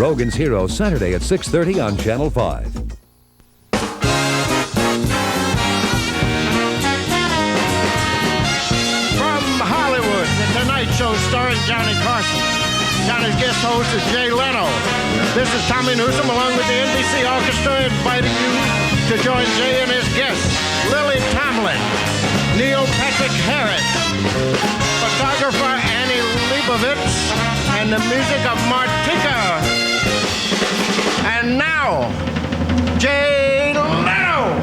Rogan's Hero, Saturday at 6:30 on Channel 5. From Hollywood, The Tonight Show starring Johnny Carson. Johnny's guest host is Jay Leno. This is Tommy Newsom along with the NBC Orchestra inviting you to join Jay and his guests, Lily Tomlin, Neil Patrick Harris, photographer Annie Leibowitz, and the music of Martika. And now, Jay Leno.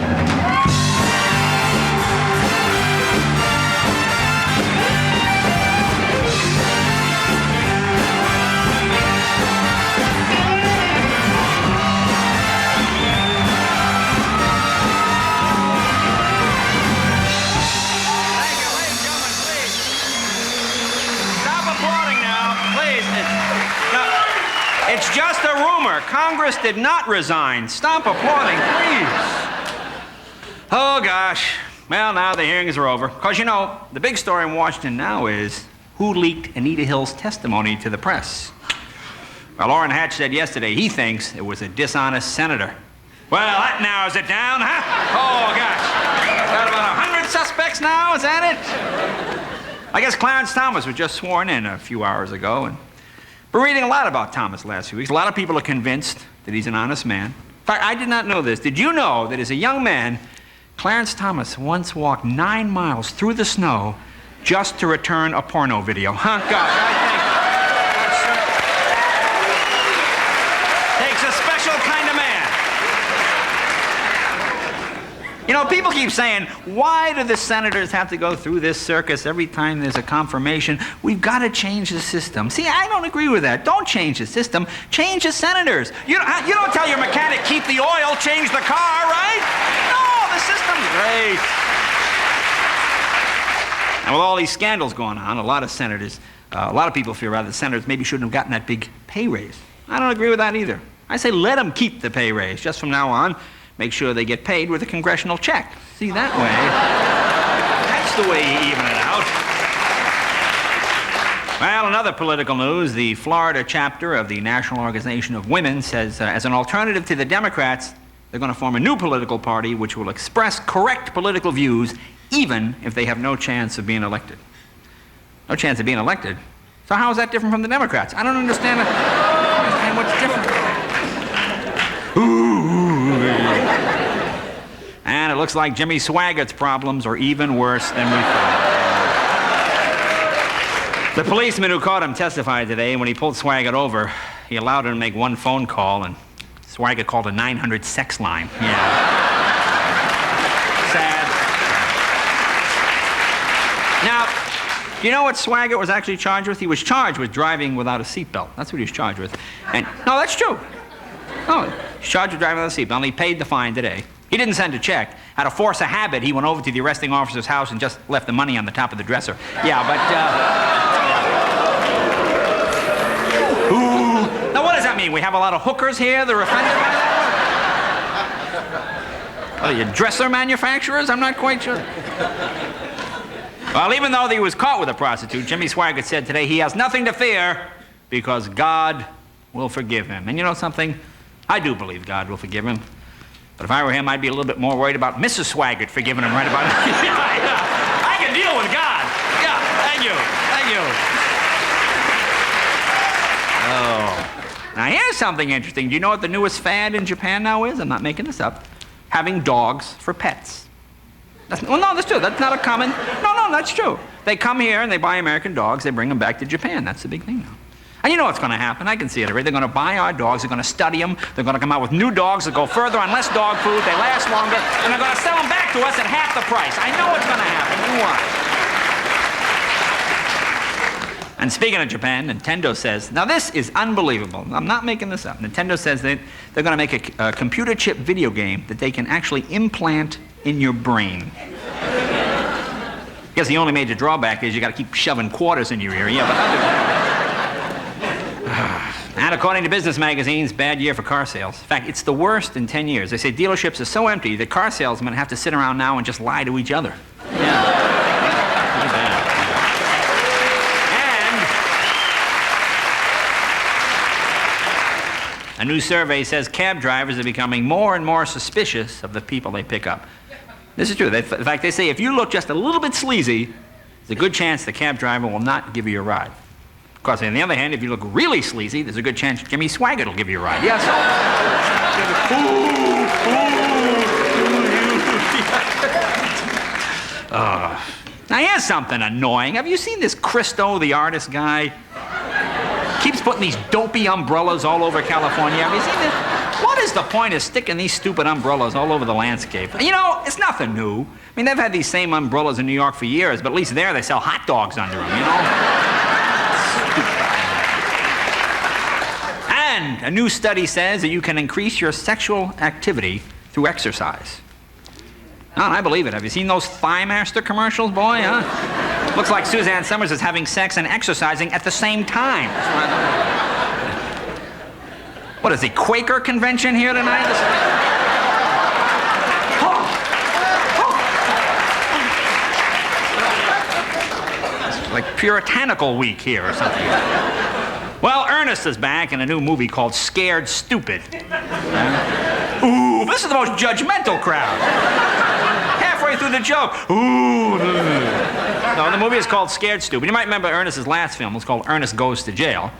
It's just a rumor. Congress did not resign. Stop applauding, please. Oh, gosh. Well, now the hearings are over. Because, you know, the big story in Washington now is who leaked Anita Hill's testimony to the press. Well, Orrin Hatch said yesterday he thinks it was a dishonest senator. Well, that narrows it down, huh? Oh, gosh. Got about 100 suspects now, is that it? I guess Clarence Thomas was just sworn in a few hours ago, and we're reading a lot about Thomas the last few weeks. A lot of people are convinced that he's an honest man. In fact, I did not know this. Did you know that as a young man, Clarence Thomas once walked 9 miles through the snow just to return a porno video? Huh? Gosh, I think takes a special kind of man. You know, people keep saying, why do the senators have to go through this circus every time there's a confirmation? We've got to change the system. See, I don't agree with that. Don't change the system. Change the senators. You don't tell your mechanic, keep the oil, change the car, right? No, the system's great. And with all these scandals going on, a lot of senators, a lot of people feel rather the senators maybe shouldn't have gotten that big pay raise. I don't agree with that either. I say let them keep the pay raise. Just from now on, make sure they get paid with a congressional check. See, that way, that's the way you even it out. Well, in other political news, the Florida chapter of the National Organization of Women says, as an alternative to the Democrats, they're going to form a new political party which will express correct political views even if they have no chance of being elected. No chance of being elected? So how is that different from the Democrats? I don't understand what's different. And it looks like Jimmy Swaggart's problems are even worse than we thought. The policeman who caught him testified today. When he pulled Swaggart over, he allowed him to make one phone call, and Swaggart called a 900 sex line. Yeah. Sad. Now, do you know what Swaggart was actually charged with? He was charged with driving without a seatbelt. That's what he was charged with. And no, that's true. Oh, he's charged with driving without a seatbelt, and he paid the fine today. He didn't send a check. Out of force of habit, he went over to the arresting officer's house and just left the money on the top of the dresser. Yeah, but, Ooh. Now, what does that mean? We have a lot of hookers here that are offended by that? What are you, dresser manufacturers? I'm not quite sure. Well, even though he was caught with a prostitute, Jimmy Swaggart said today he has nothing to fear because God will forgive him. And you know something? I do believe God will forgive him. But if I were him, I'd be a little bit more worried about Mrs. Swaggart forgiving him right about now. Yeah. I can deal with God. Yeah, thank you. Thank you. Oh. Now, here's something interesting. Do you know what the newest fad in Japan now is? I'm not making this up. Having dogs for pets. Well, no, that's true. That's not a common... No, that's true. They come here and they buy American dogs. They bring them back to Japan. That's the big thing now. And you know what's going to happen. I can see it already. They're going to buy our dogs. They're going to study them. They're going to come out with new dogs that go further on less dog food. They last longer. And they're going to sell them back to us at half the price. I know what's going to happen. You watch. And speaking of Japan, Nintendo says, now this is unbelievable. I'm not making this up. Nintendo says that they're going to make a computer chip video game that they can actually implant in your brain. I guess the only major drawback is you got to keep shoving quarters in your ear. Yeah, but other than that. And according to business magazines, bad year for car sales. In fact, it's the worst in 10 years. They say dealerships are so empty that car salesmen have to sit around now and just lie to each other. Yeah. Pretty bad. A new survey says cab drivers are becoming more and more suspicious of the people they pick up. This is true. In fact, they say if you look just a little bit sleazy, there's a good chance the cab driver will not give you a ride. Of course, on the other hand, if you look really sleazy, there's a good chance Jimmy Swaggart will give you a ride. Yes. Now, here's something annoying. Have you seen this Christo, the artist guy? Keeps putting these dopey umbrellas all over California. Have you seen this? What is the point of sticking these stupid umbrellas all over the landscape? You know, it's nothing new. I mean, they've had these same umbrellas in New York for years, but at least there they sell hot dogs under them, you know? And a new study says that you can increase your sexual activity through exercise. Oh, I believe it. Have you seen those Thighmaster commercials, boy, huh? Looks like Suzanne Summers is having sex and exercising at the same time. What is the Quaker convention here tonight? It's like Puritanical week here or something. Well, Ernest is back in a new movie called Scared Stupid. Ooh, this is the most judgmental crowd. Halfway through the joke. Ooh. No, the movie is called Scared Stupid. You might remember Ernest's last film was called Ernest Goes to Jail.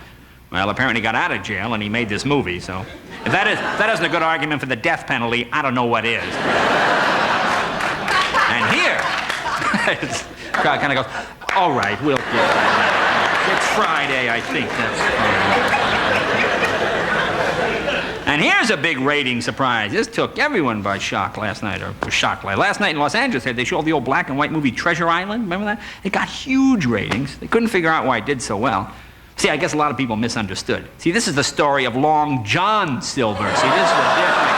Well, apparently he got out of jail and he made this movie, so if that isn't a good argument for the death penalty, I don't know what is. And here, the crowd kind of goes, all right, we'll get that. It's Friday, I think that's fine. And here's a big rating surprise. This took everyone by shock last night, Last night in Los Angeles, they showed the old black and white movie Treasure Island. Remember that? It got huge ratings. They couldn't figure out why it did so well. See, I guess a lot of people misunderstood. See, this is the story of Long John Silver. See, this was different.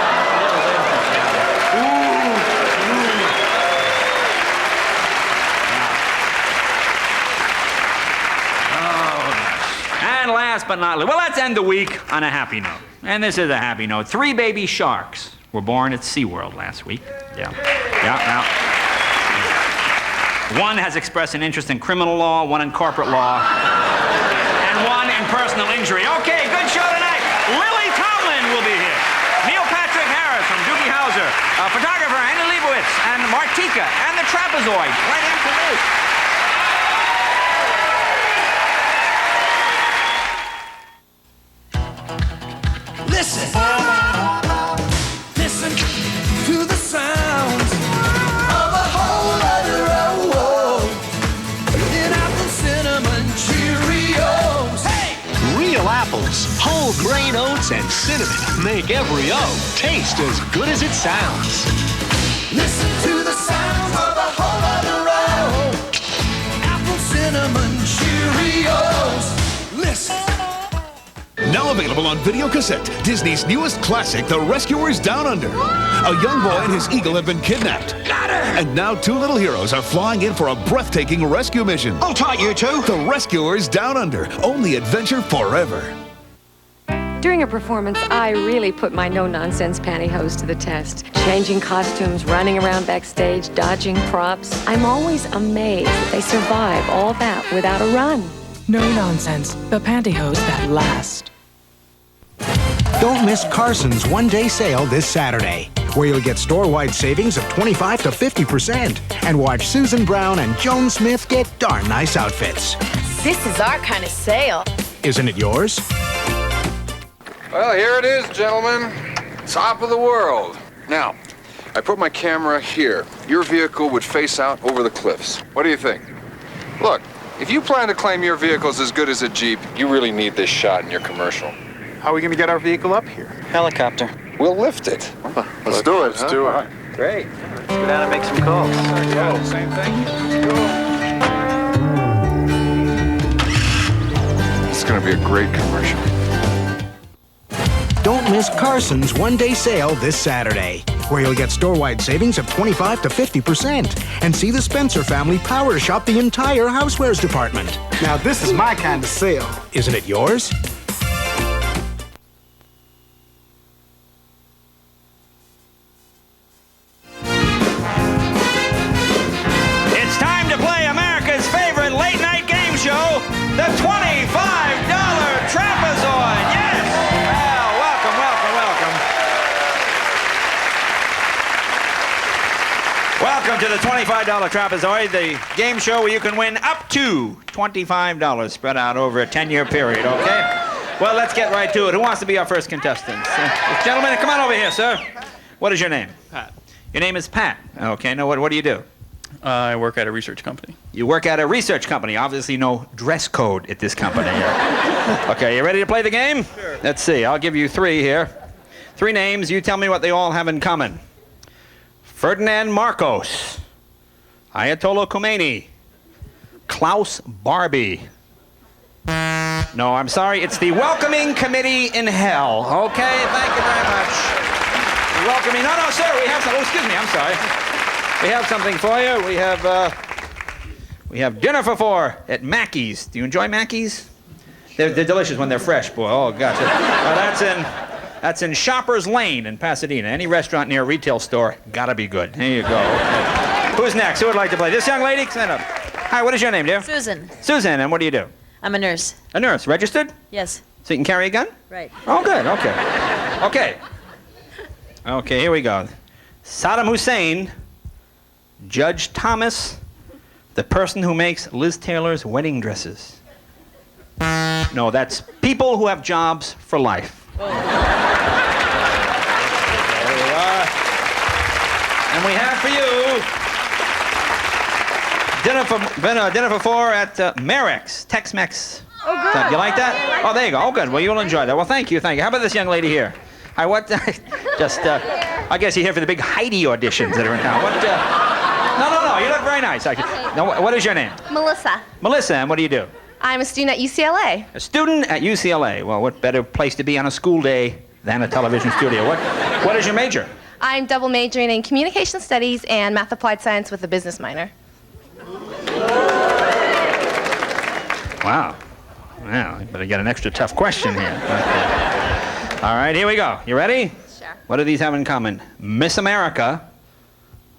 And last but not least, well, let's end the week on a happy note. And this is a happy note. 3 baby sharks were born at SeaWorld last week. Yeah. One has expressed an interest in criminal law, one in corporate law, and one in personal injury. Okay, good show tonight. Lily Tomlin will be here. Neil Patrick Harris from Doogie Howser, photographer Annie Leibowitz, and Martika, and the Trapezoid. Right after this. Listen to the sounds of a whole lot of roll in apple cinnamon Cheerios. Hey! Real apples, whole grain oats, and cinnamon make every O taste as good as it sounds. Listen to the sounds of a whole lot of roll. Apple cinnamon Cheerios. Listen. Now available on video cassette, Disney's newest classic, The Rescuers Down Under. A young boy and his eagle have been kidnapped. Got her! And now 2 little heroes are flying in for a breathtaking rescue mission. Hold tight, you two. The Rescuers Down Under. Only adventure forever. During a performance, I really put my no-nonsense pantyhose to the test. Changing costumes, running around backstage, dodging props. I'm always amazed that they survive all that without a run. No nonsense. The pantyhose that last. Don't miss Carson's one-day sale this Saturday, where you'll get store-wide savings of 25 to 50%, and watch Susan Brown and Joan Smith get darn nice outfits. This is our kind of sale. Isn't it yours? Well, here it is, gentlemen. Top of the world. Now, I put my camera here. Your vehicle would face out over the cliffs. What do you think? Look, if you plan to claim your vehicle's as good as a Jeep, you really need this shot in your commercial. How are we going to get our vehicle up here? Helicopter. We'll lift it. Let's do it. Let's do it. Great. Let's go down and make some calls. Yeah, same thing. It's going to be a great commercial. Don't miss Carson's one-day sale this Saturday, where you'll get store-wide savings of 25 to 50%, and see the Spencer family power shop the entire housewares department. Now, this is my kind of sale. Isn't it yours? It's time to play America's favorite late-night game show, the $25 Trapezoid. Yes! Well, welcome. Welcome to the $25 Trapezoid, the game show where you can win up to $25 spread out over a 10-year period, okay? Well, let's get right to it. Who wants to be our first contestant? Gentlemen, come on over here, sir. What is your name? Pat. Your name is Pat. Okay, now what do you do? I work at a research company. You work at a research company. Obviously no dress code at this company. Okay, you ready to play the game? Sure. Let's see. I'll give you 3 here. 3 names. You tell me what they all have in common. Ferdinand Marcos, Ayatollah Khomeini, Klaus Barbie. No, I'm sorry. It's the Welcoming Committee in Hell. Okay, thank you very much. Welcoming. No, sir. We have some. Oh, excuse me. I'm sorry. We have something for you. We have dinner for 4 at Mackey's. Do you enjoy Mackey's? They're delicious when they're fresh, boy. Oh, gotcha. That's in Shoppers Lane in Pasadena. Any restaurant near a retail store, gotta be good. There you go. Okay. Who's next? Who would like to play? This young lady? Stand up. Hi, what is your name, dear? Susan. Susan, and what do you do? I'm a nurse. A nurse. Registered? Yes. So you can carry a gun? Right. Oh, good. Okay. Okay. Okay, here we go. Saddam Hussein, Judge Thomas, the person who makes Liz Taylor's wedding dresses. No, that's people who have jobs for life. There you are. And we have for you dinner for 4 at Merrick's, Tex-Mex. Oh, good. You like that? Oh, there you go. Oh, good. Well, you'll enjoy that. Well, thank you. How about this young lady here? Hi, what? Just, I guess you're here for the big Heidi auditions that are in town. What? No. You look very nice. Now, what is your name? Melissa. Melissa, and what do you do? I'm a student at UCLA. A student at UCLA. Well, what better place to be on a school day than a television studio? What is your major? I'm double majoring in communication studies and math applied science with a business minor. Wow. Well, you better get an extra tough question here. Okay. All right, here we go. You ready? Sure. What do these have in common? Miss America,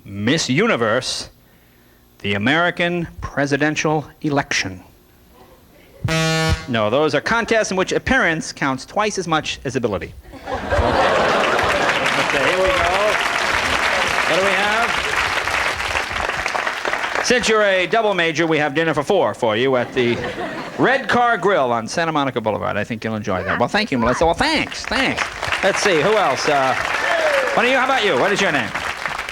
Miss Universe, the American presidential election. No, those are contests in which appearance counts twice as much as ability. Okay, here we go. What do we have? Since you're a double major, we have dinner for 4 for you at the Red Car Grill on Santa Monica Boulevard. I think you'll enjoy that. Well, thank you, Melissa. Well, thanks. Let's see, who else? How about you? What is your name?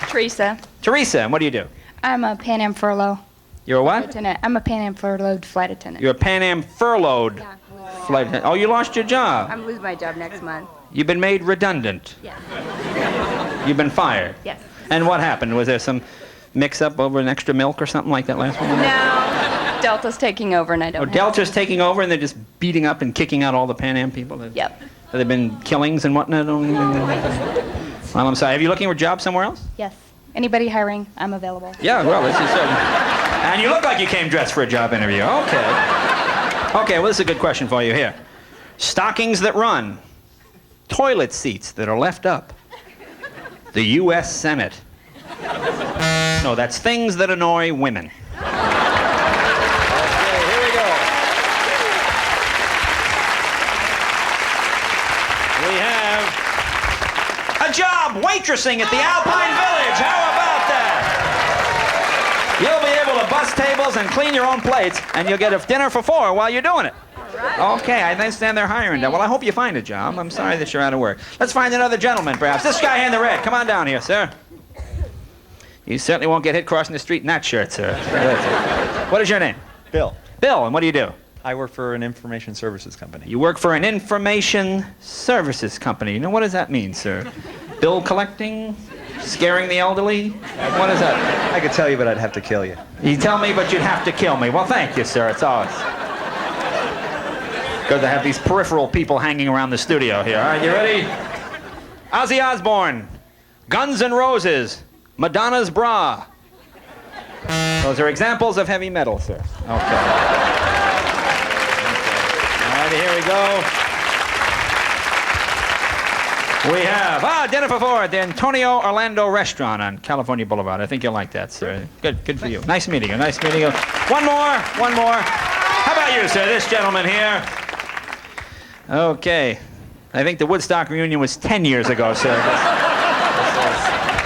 Teresa. Teresa, and what do you do? I'm a Pan Am furlough. You're a what? Attendant. I'm a Pan Am furloughed flight attendant. You're a Pan Am furloughed flight attendant. Oh, you lost your job. I'm losing my job next month. You've been made redundant. Yes. You've been fired. Yes. And what happened? Was there some mix-up over an extra milk or something like that last one? No. Delta's taking over and I don't have Delta's taking over and they're just beating up and kicking out all the Pan Am people? Yep. Have there been killings and whatnot? Well, I'm sorry. Have you looking for a job somewhere else? Yes. Anybody hiring, I'm available. Yeah, well, this is certain. And you look like you came dressed for a job interview. Okay, well, this is a good question for you here. Stockings that run. Toilet seats that are left up. The U.S. Senate. No, that's things that annoy women. Okay, here we go. We have a job waitressing at the Alpine Village. How about that? You'll be able to bus tables and clean your own plates, and you'll get a dinner for 4 while you're doing it. Okay, I understand they're hiring now. Well, I hope you find a job. I'm sorry that you're out of work. Let's find another gentleman, perhaps. This guy here in the red. Come on down here, sir. You certainly won't get hit crossing the street in that shirt, sir. What is your name? Bill. Bill, and what do you do? I work for an information services company. You work for an information services company. You know, what does that mean, sir? Bill collecting? Scaring the elderly? What is that? I could tell you, but I'd have to kill you. You tell me, but you'd have to kill me. Well, thank you, sir. It's ours. Good to have these peripheral people hanging around the studio here. All right, you ready? Ozzy Osbourne, Guns N' Roses, Madonna's bra. Those are examples of heavy metal, sir. Okay. All right, here we go. We have dinner for 4 at the Antonio Orlando Restaurant on California Boulevard. I think you'll like that, sir. Good for you. Nice meeting you. Nice meeting you. One more. How about you, sir? This gentleman here. Okay. I think the Woodstock reunion was 10 years ago, sir.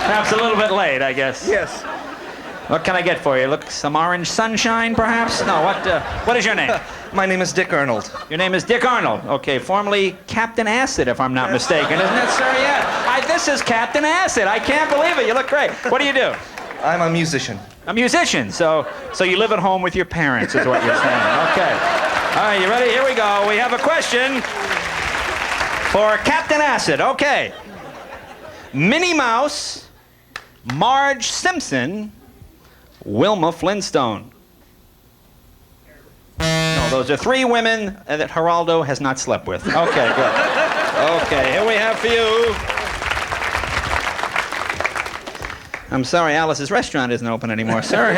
Perhaps a little bit late, I guess. Yes. What can I get for you? Look, some orange sunshine, perhaps? No, what is your name? My name is Dick Arnold. Your name is Dick Arnold. Okay, formerly Captain Acid, if I'm not mistaken. Isn't that, sir? Yeah. This is Captain Acid. I can't believe it. You look great. What do you do? I'm a musician. A musician. So you live at home with your parents, is what you're saying. Okay. All right, you ready? Here we go. We have a question for Captain Acid. Okay. Minnie Mouse, Marge Simpson, Wilma Flintstone. No, those are 3 women that Geraldo has not slept with. Okay, good. Okay, here we have for you. I'm sorry, Alice's restaurant isn't open anymore, sir.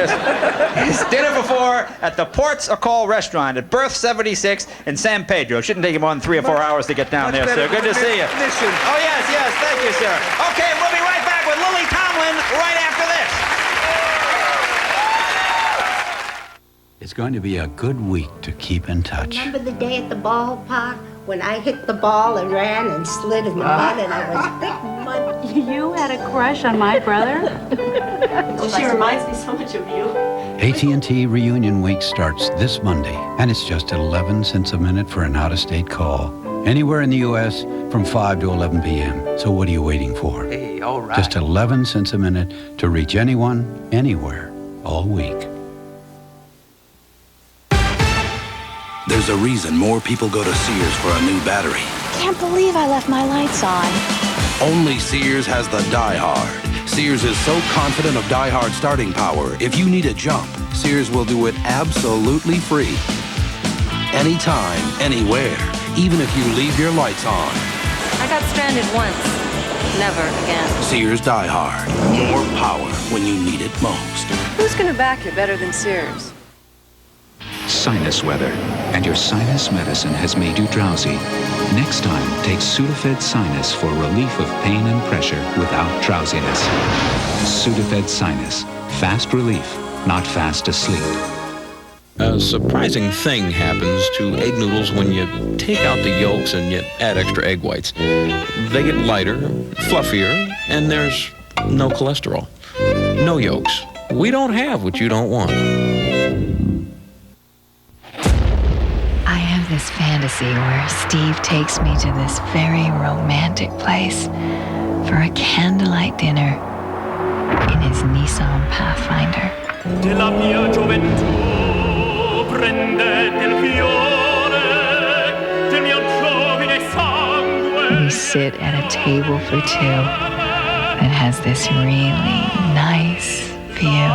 It's dinner before at the Ports a Call restaurant at Berth 76 in San Pedro. Shouldn't take you more than 3 or 4 hours to get down there, sir. Good to see you. Oh, yes, thank you, sir. Okay, we'll be right back with Lily Tomlin right after this. It's going to be a good week to keep in touch. Remember the day at the ballpark when I hit the ball and ran and slid in the mud and I was thick mud? You had a crush on my brother? She reminds me so much of you. AT&T Reunion Week starts this Monday, and it's just 11 cents a minute for an out-of-state call. Anywhere in the U.S. from 5 to 11 p.m. So what are you waiting for? Hey, all right. Just 11 cents a minute to reach anyone, anywhere, all week. There's a reason more people go to Sears for a new battery. Can't believe I left my lights on. Only Sears has the Die Hard. Sears is so confident of Die Hard starting power, if you need a jump, Sears will do it absolutely free. Anytime, anywhere, even if you leave your lights on. I got stranded once. Never again. Sears Die Hard. More power when you need it most. Who's gonna back you better than Sears? Sinus weather, and your sinus medicine has made you drowsy. Next time, take Sudafed Sinus for relief of pain and pressure without drowsiness. Sudafed Sinus. Fast relief, not fast asleep. A surprising thing happens to egg noodles when you take out the yolks and you add extra egg whites. They get lighter, fluffier, and there's no cholesterol. No yolks. We don't have what you don't want. I have this fantasy where Steve takes me to this very romantic place for a candlelight dinner in his Nissan Pathfinder. Della mia gioventù prendete il fiore del mio giovine sangue. We sit at a table for 2 that has this really nice view.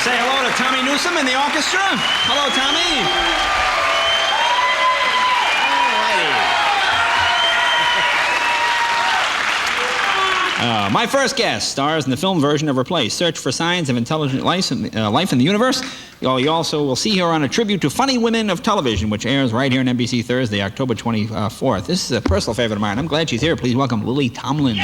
Say hello to Tommy Newsom in the orchestra. Hello, Tommy. My first guest stars in the film version of her play, Search for Signs of Intelligent Life in the Universe. You also will see her on a tribute to funny women of television, which airs right here on NBC Thursday, October 24th. This is a personal favorite of mine. I'm glad she's here. Please welcome Lily Tomlin.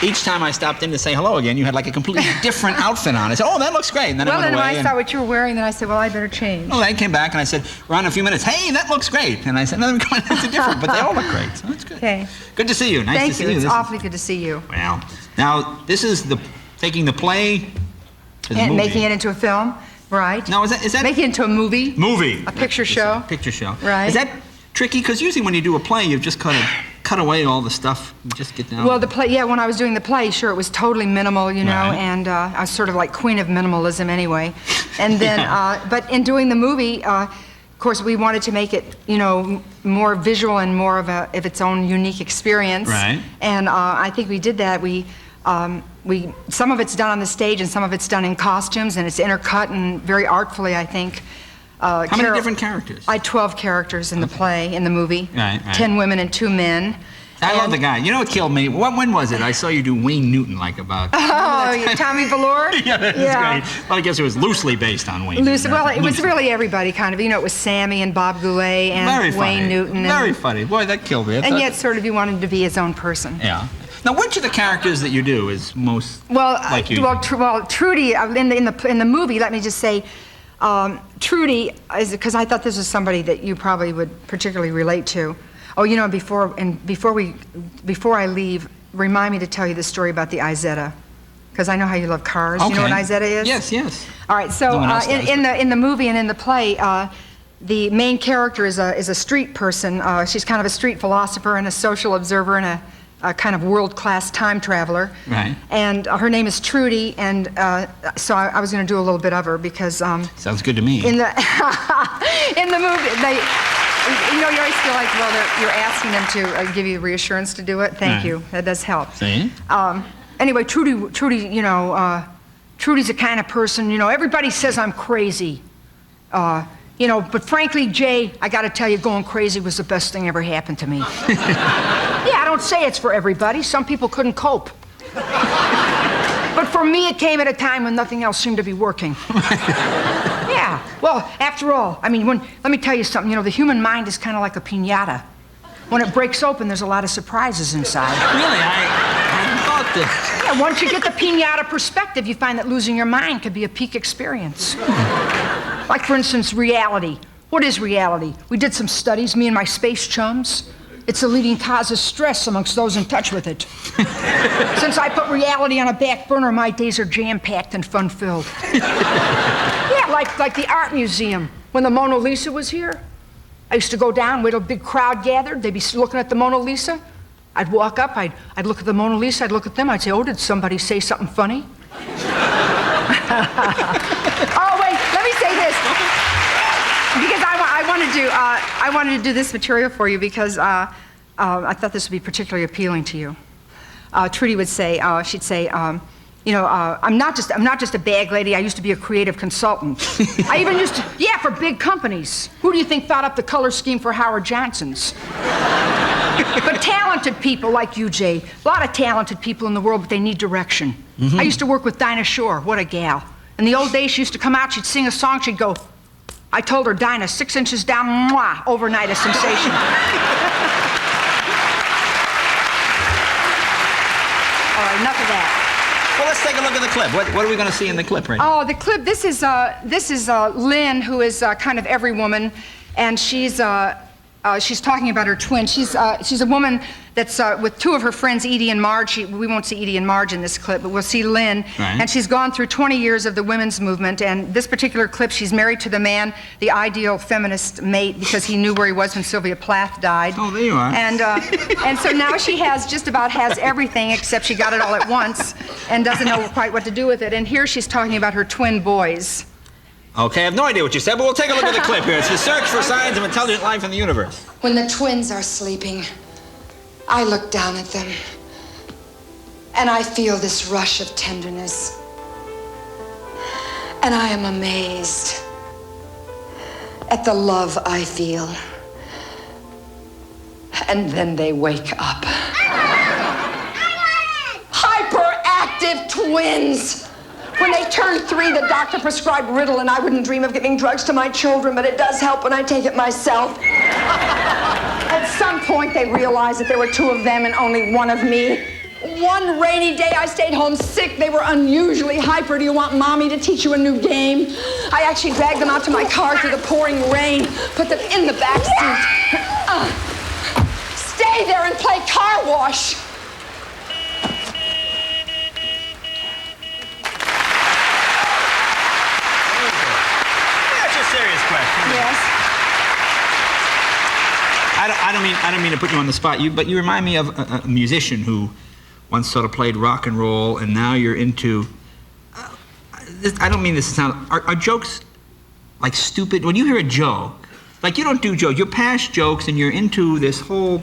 Each time I stopped in to say hello again, you had like a completely different outfit on. I said, oh, that looks great. And then I went away. Well, then I saw what you were wearing, then I said, well, I better change. Well, I came back and I said, around in a few minutes, hey, that looks great. And I said, no, it's different, but they all look great. So that's good. Okay. Good to see you. Nice to see you. Thank you. It's awfully good to see you. Well, now, this is taking the play to the and movie. making it into a film, right? No, is that making it into a movie? Movie. A picture show. Picture show. Right. Is that tricky? Because usually when you do a play, you've just kind of cut away all the stuff and just get down. Well, the play, when I was doing the play, sure, it was totally minimal, you know, Right. and I was sort of like queen of minimalism anyway. And then, but in doing the movie, of course, we wanted to make it, you know, more visual and more of its own unique experience. Right. And I think we did that. Some of it's done on the stage and some of it's done in costumes, and it's intercut and very artfully, I think. How many different characters? I had 12 characters in the play, in the movie. Right. 10 women and 2 men. I love the guy. You know what killed me? When was it? I saw you do Wayne Newton, like about... Oh, Tommy Velour? Yeah, that's great. Well, I guess it was loosely based on Wayne Newton. Well, it was really everybody, kind of. You know, it was Sammy and Bob Goulet and Wayne Newton. Very funny. Boy, that killed me. And yet, sort of, he wanted to be his own person. Yeah. Now, which of the characters that you do is most like you? Well, Trudy, in the movie, let me just say, Trudy, because I thought this was somebody that you probably would particularly relate to. Oh, you know, before I leave, remind me to tell you the story about the Izetta, because I know how you love cars. Okay. You know what Izetta is? Yes, yes. All right. So in the movie and in the play, the main character is a street person. She's kind of a street philosopher and a social observer and a kind of world-class time traveler. Right. And her name is Trudy, and so I was going to do a little bit of her because... Sounds good to me. In the movie, you know, you always feel like, well, you're asking them to give you the reassurance to do it. Thank you. That does help. See? Anyway, Trudy, you know, Trudy's the kind of person, you know, everybody says I'm crazy. You know, but frankly, Jay, I got to tell you, going crazy was the best thing ever happened to me. Yeah, I don't say it's for everybody. Some people couldn't cope. But for me, it came at a time when nothing else seemed to be working. Yeah, well, after all, I mean, let me tell you something. You know, the human mind is kind of like a piñata. When it breaks open, there's a lot of surprises inside. Really? I thought that. Yeah, once you get the piñata perspective, you find that losing your mind could be a peak experience. Like, for instance, reality. What is reality? We did some studies, me and my space chums. It's the leading cause of stress amongst those in touch with it. Since I put reality on a back burner, my days are jam-packed and fun-filled. Yeah, like the art museum. When the Mona Lisa was here, I used to go down, wait till a big crowd gathered. They'd be looking at the Mona Lisa. I'd walk up, I'd look at the Mona Lisa, I'd look at them, I'd say, oh, did somebody say something funny? Oh, wait, let me say this. Because I wanted to do this material for you because I thought this would be particularly appealing to you. Trudy would say, she'd say, you know, I'm not just a bag lady. I used to be a creative consultant. I even used to, for big companies. Who do you think thought up the color scheme for Howard Johnson's? But talented people like you, Jay. A lot of talented people in the world, but they need direction. I used to work with Dinah Shore. What a gal. In the old days, she used to come out, she'd sing a song, she'd go, I told her, Dinah, 6 inches down, mwah, overnight a sensation. All right, enough of that. Well, let's take a look at the clip. What are we going to see in the clip right now? Oh, the clip, this is Lynn, who is kind of every woman, and she's talking about her twin. She's a woman that's with two of her friends, Edie and Marge. We won't see Edie and Marge in this clip, but we'll see Lynn. Right. And she's gone through 20 years of the women's movement. And this particular clip, she's married to the man, the ideal feminist mate, because he knew where he was when Sylvia Plath died. Oh, there you are. And so now she just about has everything, except she got it all at once and doesn't know quite what to do with it. And here she's talking about her twin boys. Okay, I have no idea what you said, but we'll take a look at the clip here. It's the search for signs of intelligent life in the universe. When the twins are sleeping, I look down at them, and I feel this rush of tenderness. And I am amazed at the love I feel. And then they wake up. Hyperactive twins! When they turned 3, the doctor prescribed Ritalin. I wouldn't dream of giving drugs to my children, but it does help when I take it myself. At some point, they realized that there were 2 of them and only 1 of me. One rainy day, I stayed home sick. They were unusually hyper. Do you want Mommy to teach you a new game? I actually dragged them out to my car through the pouring rain, put them in the back seat. Stay there and play car wash. Yes. I don't mean to put you on the spot, but you remind me of a musician who once sort of played rock and roll, and now you're into. I don't mean this to sound. Are jokes like stupid? When you hear a joke, like you don't do jokes, you're past jokes, and you're into this whole.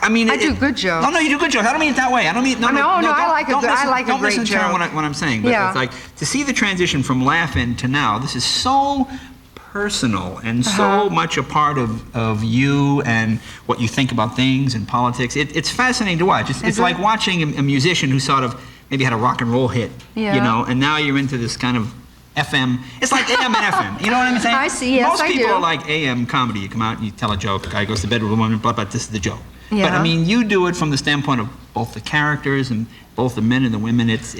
I mean, I do good jokes. No, you do good jokes. I don't mean it that way. I don't mean. I like a great Don't misinterpret what I'm saying. But it's like to see the transition from laughing to now. This is so personal and so much a part of you and what you think about things and politics. It's fascinating to watch. It's like watching a musician who sort of maybe had a rock and roll hit, you know, and now you're into this kind of FM. It's like AM and FM. You know what I'm saying? I see, yes, Most I people do. are like AM comedy. You come out and you tell a joke, a guy goes to bed with a woman, blah, blah, this is the joke. Yeah. But I mean, you do it from the standpoint of both the characters and both the men and the women. It's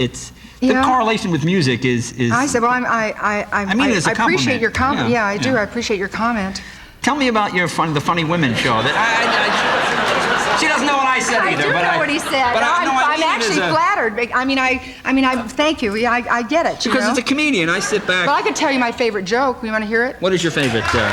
the correlation with music is. I said, well, I mean it as a appreciate compliment. your comment. Yeah, I do. yeah. I appreciate your comment. Tell me about the Funny Women show. She doesn't know what I said either. I do know what he said. But I'm actually flattered. I mean, thank you. Yeah, I get it. Because as a comedian, I sit back. Well, I could tell you my favorite joke. You want to hear it? What is your favorite? Yeah,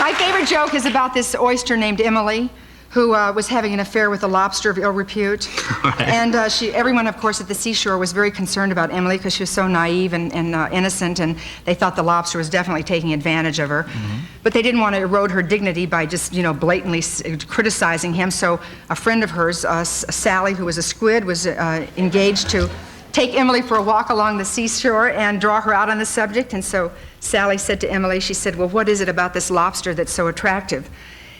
my favorite joke is about this oyster named Emily, who was having an affair with a lobster of ill repute. Right. And everyone, of course, at the seashore was very concerned about Emily because she was so naive and innocent, and they thought the lobster was definitely taking advantage of her. Mm-hmm. But they didn't want to erode her dignity by just, blatantly criticizing him. So a friend of hers, Sally, who was a squid, was engaged to take Emily for a walk along the seashore and draw her out on the subject. And so Sally said to Emily, she said, well, what is it about this lobster that's so attractive?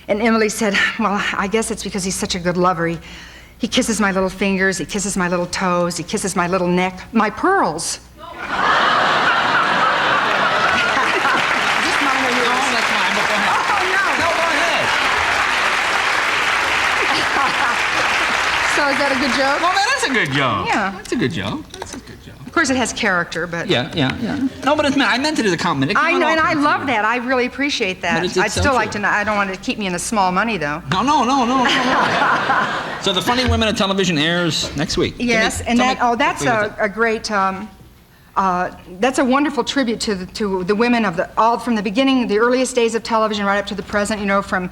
And Emily said, well, I guess it's because he's such a good lover. He kisses my little fingers, he kisses my little toes, he kisses my little neck, my pearls. So is that a good joke? Well, that is a good joke. Yeah. That's a good joke. That's a good joke. Of course, it has character, but... Yeah. No, but I meant it as a compliment. I know, and I love that. I really appreciate that. But it's I'd so still like true. to know. I don't want it to keep me in the small money, though. No. So the Funny Women of Television airs next week. Yes, that's a great... that's a wonderful tribute to the women of all from the beginning, the earliest days of television, right up to the present. From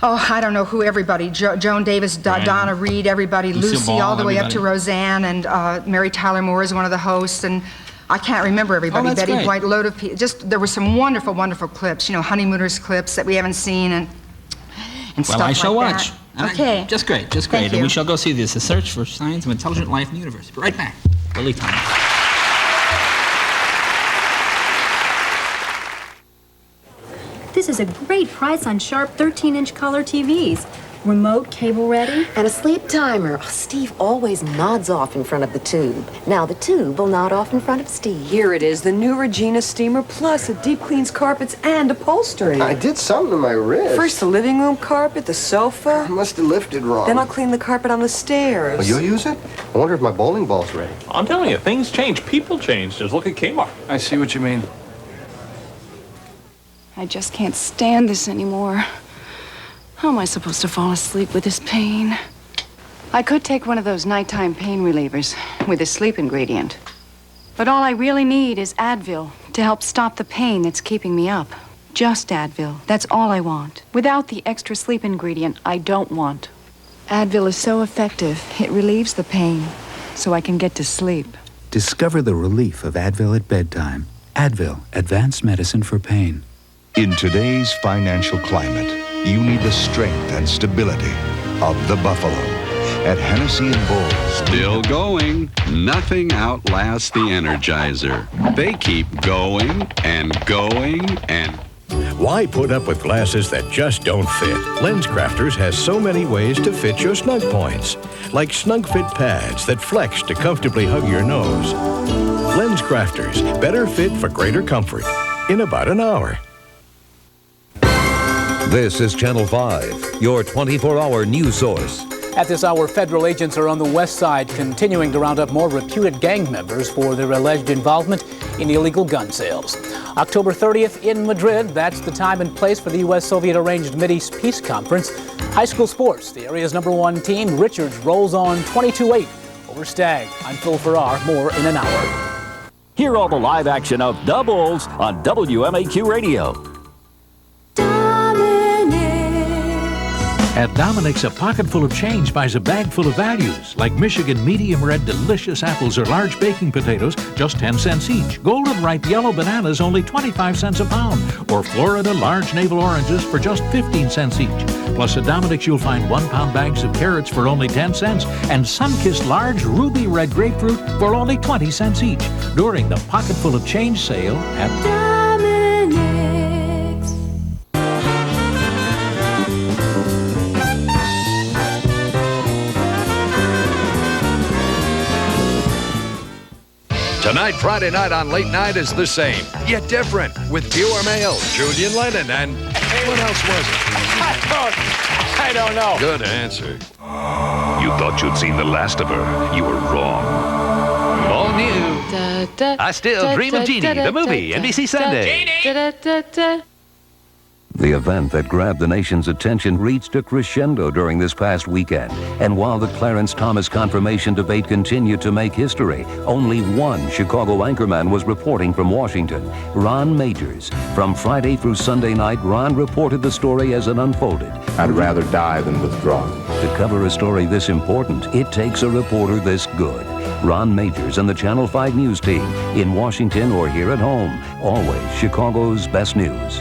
I don't know who everybody, Joan Davis, Donna Reed, everybody, Lucy, Ball, all the way up everybody. to Roseanne, and Mary Tyler Moore is one of the hosts, and I can't remember everybody. that's Betty great. White, load of people. There were some wonderful, wonderful clips, honeymooners clips that we haven't seen, and stuff Well, I shall like watch. that. Okay. Just great. Thank And you. we shall go see this, The Search for Signs of Intelligent Life in the Universe. Be right back. Lily Tomlin. This is a great price on sharp 13-inch color TVs. Remote, cable ready. And a sleep timer. Oh, Steve always nods off in front of the tube. Now the tube will nod off in front of Steve. Here it is, the new Regina Steamer Plus. It deep cleans carpets and upholstery. I did something to my wrist. First the living room carpet, the sofa. I must have lifted wrong. Then I'll clean the carpet on the stairs. Oh, you'll use it? I wonder if my bowling ball's ready. I'm telling you, things change. People change. Just look at Kmart. I see what you mean. I just can't stand this anymore. How am I supposed to fall asleep with this pain? I could take one of those nighttime pain relievers with a sleep ingredient. But all I really need is Advil to help stop the pain that's keeping me up. Just Advil. That's all I want. Without the extra sleep ingredient, I don't want. Advil is so effective, it relieves the pain, so I can get to sleep. Discover the relief of Advil at bedtime. Advil, advanced medicine for pain. In today's financial climate, you need the strength and stability of the Buffalo. At Hennessy and Bull. Still going. Nothing outlasts the Energizer. They keep going and going and... Why put up with glasses that just don't fit? LensCrafters has so many ways to fit your snug points, like snug fit pads that flex to comfortably hug your nose. LensCrafters, better fit for greater comfort in about an hour. This is Channel 5, your 24-hour news source. At this hour, federal agents are on the west side continuing to round up more reputed gang members for their alleged involvement in illegal gun sales. October 30th in Madrid, that's the time and place for the U.S.-Soviet-arranged Mideast Peace Conference. High school sports, the area's #1 team, Richards, rolls on 22-8 over Stagg. I'm Phil Farrar, more in an hour. Hear all the live action of Doubles on WMAQ Radio. At Dominic's, a pocket full of change buys a bag full of values, like Michigan medium red delicious apples or large baking potatoes, just 10 cents each. Golden ripe yellow bananas, only 25 cents a pound. Or Florida large navel oranges for just 15 cents each. Plus at Dominic's, you'll find 1-pound bags of carrots for only 10 cents and sun-kissed large ruby red grapefruit for only 20 cents each. During the pocket full of change sale at Dominick's. Tonight, Friday night on Late Night is the same, yet different, with viewer mail, Julian Lennon, and what else was it? I don't know. Good answer. You thought you'd seen the last of her. You were wrong. All new. I Still Dream of Jeannie, the movie, NBC Sunday. The event that grabbed the nation's attention reached a crescendo during this past weekend. And while the Clarence Thomas confirmation debate continued to make history, only one Chicago anchorman was reporting from Washington, Ron Majors. From Friday through Sunday night, Ron reported the story as it unfolded. I'd rather die than withdraw. To cover a story this important, it takes a reporter this good. Ron Majors and the Channel 5 News team, in Washington or here at home, always Chicago's best news.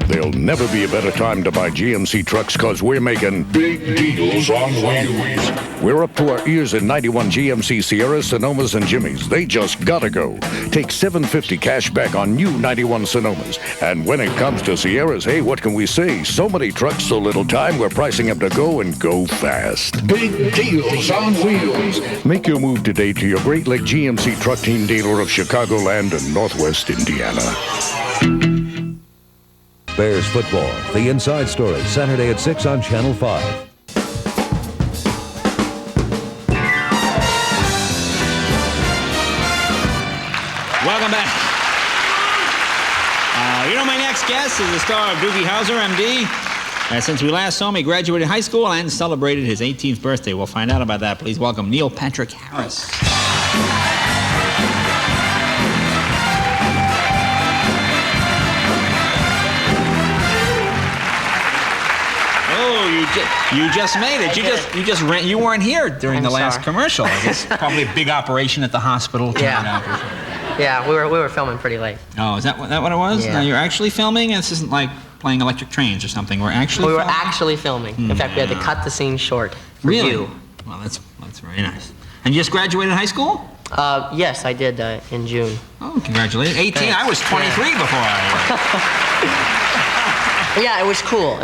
There'll never be a better time to buy GMC trucks because we're making big deals on wheels. We're up to our ears in 91 GMC Sierras, Sonomas, and Jimmys. They just gotta go. Take $750 cash back on new 91 Sonomas. And when it comes to Sierras, hey, what can we say? So many trucks, so little time, we're pricing them to go and go fast. Big deals on wheels. Make your move today to your Great Lake GMC truck team dealer of Chicagoland and Northwest Indiana. Bears football, the inside story, Saturday at 6 on Channel 5. Welcome back. My next guest is the star of Doogie Howser, MD. Since we last saw him, he graduated high school and celebrated his 18th birthday. We'll find out about that. Please welcome Neil Patrick Harris. You just made it. You just ran. You weren't here during the last commercial. I guess probably a big operation at the hospital. Yeah, we were filming pretty late. Oh, is that what it was? Yeah. Now you're actually filming. This isn't like playing electric trains or something. We were actually filming. In fact, we had to cut the scene short for you. Well, that's very nice. And you just graduated high school? Yes, I did in June. Oh, congratulations! 18. Thanks. I was 23 before I. Yeah, it was cool.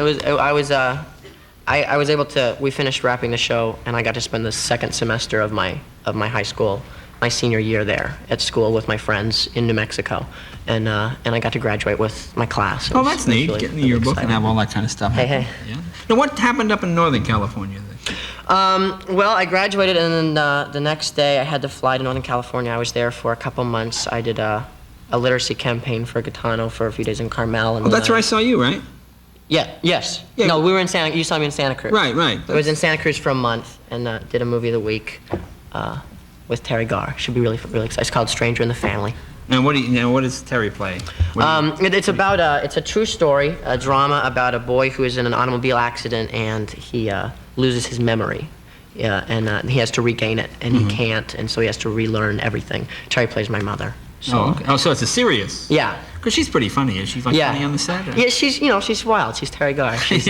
I was able to. We finished wrapping the show, and I got to spend the second semester of my high school, my senior year there at school with my friends in New Mexico, and I got to graduate with my class. Oh, that's neat. Really, Get in your book and have all that kind of stuff. Hey. Yeah. Now, what happened up in Northern California then? Well, I graduated, and then the next day I had to fly to Northern California. I was there for a couple months. I did a literacy campaign for Gaetano for a few days in Carmel. And that's where I saw you, right? Yeah. Yes. Yeah. No, we were in Santa. You saw me in Santa Cruz. Right. I was in Santa Cruz for a month and did a movie of the week with Terry Garr. Should be really exciting. It's called Stranger in the Family. And what does Terry play? It's a true story, a drama about a boy who is in an automobile accident and he loses his memory. Yeah, and he has to regain it, and he can't, and so he has to relearn everything. Terry plays my mother. So. So it's a serious. Yeah. Because she's pretty funny. Is she funny on the set? Or? Yeah, she's wild. She's Terry Garr. She's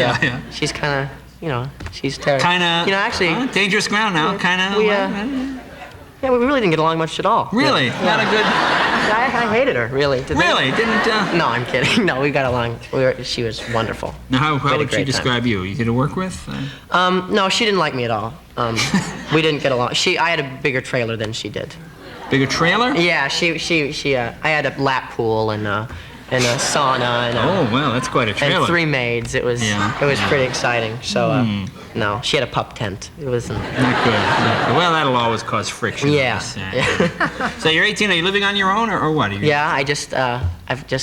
she's kind of, she's Terry. Kind of. Actually. Dangerous ground now. Kind of. Yeah, we really didn't get along much at all. Really? Yeah. Not a good. I hated her, really. Really? Didn't? No, I'm kidding. No, we got along. She was wonderful. Now, how would she describe you? You to work with? No, she didn't like me at all. We didn't get along. I had a bigger trailer than she did. Bigger trailer? Yeah, I had a lap pool and a sauna and oh well, that's quite a trailer. And 3 maids. It was pretty exciting. So no, she had a pup tent. It was not good. Well, that'll always cause friction. Yeah. So you're 18. Are you living on your own or what? Yeah, I've just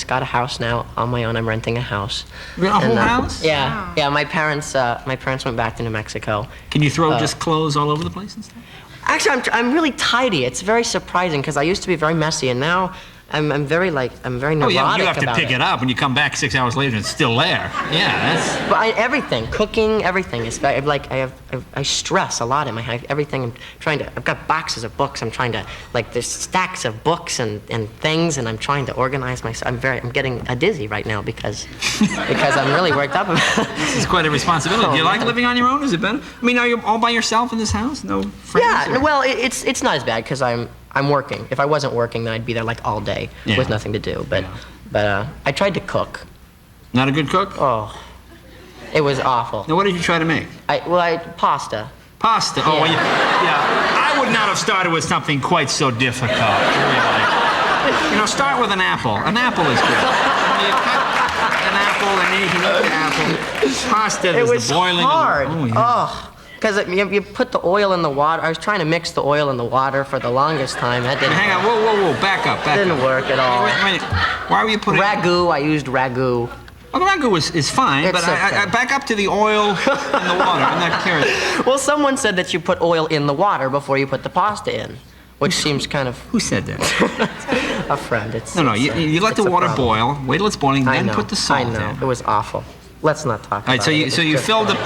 got a house now on my own. I'm renting a house. A whole house? Yeah. Wow. Yeah. My parents went back to New Mexico. Can you throw just clothes all over the place and stuff? Actually, I'm really tidy. It's very surprising because I used to be very messy, and now I'm very neurotic about it. You have to pick it up when you come back 6 hours later and it's still there. Yeah, that's. But everything, cooking, everything is I stress a lot in my life. Everything I've got boxes of books. I'm trying to there's stacks of books and things, and I'm trying to organize myself. I'm getting a dizzy right now because I'm really worked up about it. This is quite a responsibility. Do you like living on your own? Is it better? I mean, are you all by yourself in this house? No friends? Yeah. Well, it's not as bad because I'm working. If I wasn't working, then I'd be there all day with nothing to do. But I tried to cook. Not a good cook? Oh, it was awful. Now, what did you try to make? Pasta. Pasta. Oh, well, yeah. I would not have started with something quite so difficult. Really. You know, start with an apple. An apple is good. You cut an apple, and then you can eat the apple. Pasta, there's the boiling. Hard. Oh, yeah. Because you put the oil in the water. I was trying to mix the oil in the water for the longest time. That didn't Hang on, whoa, back up. Didn't work at all. Wait. Why were you putting... Ragu, I used ragu. Well, the ragu is fine, but I back up to the oil in the water. I'm not curious. Well, someone said that you put oil in the water before you put the pasta in, which seems kind of... Who said that? A friend. You let the water boil, wait till it's boiling, then put the salt in. I know. It was awful. Let's not talk about it. So you filled the...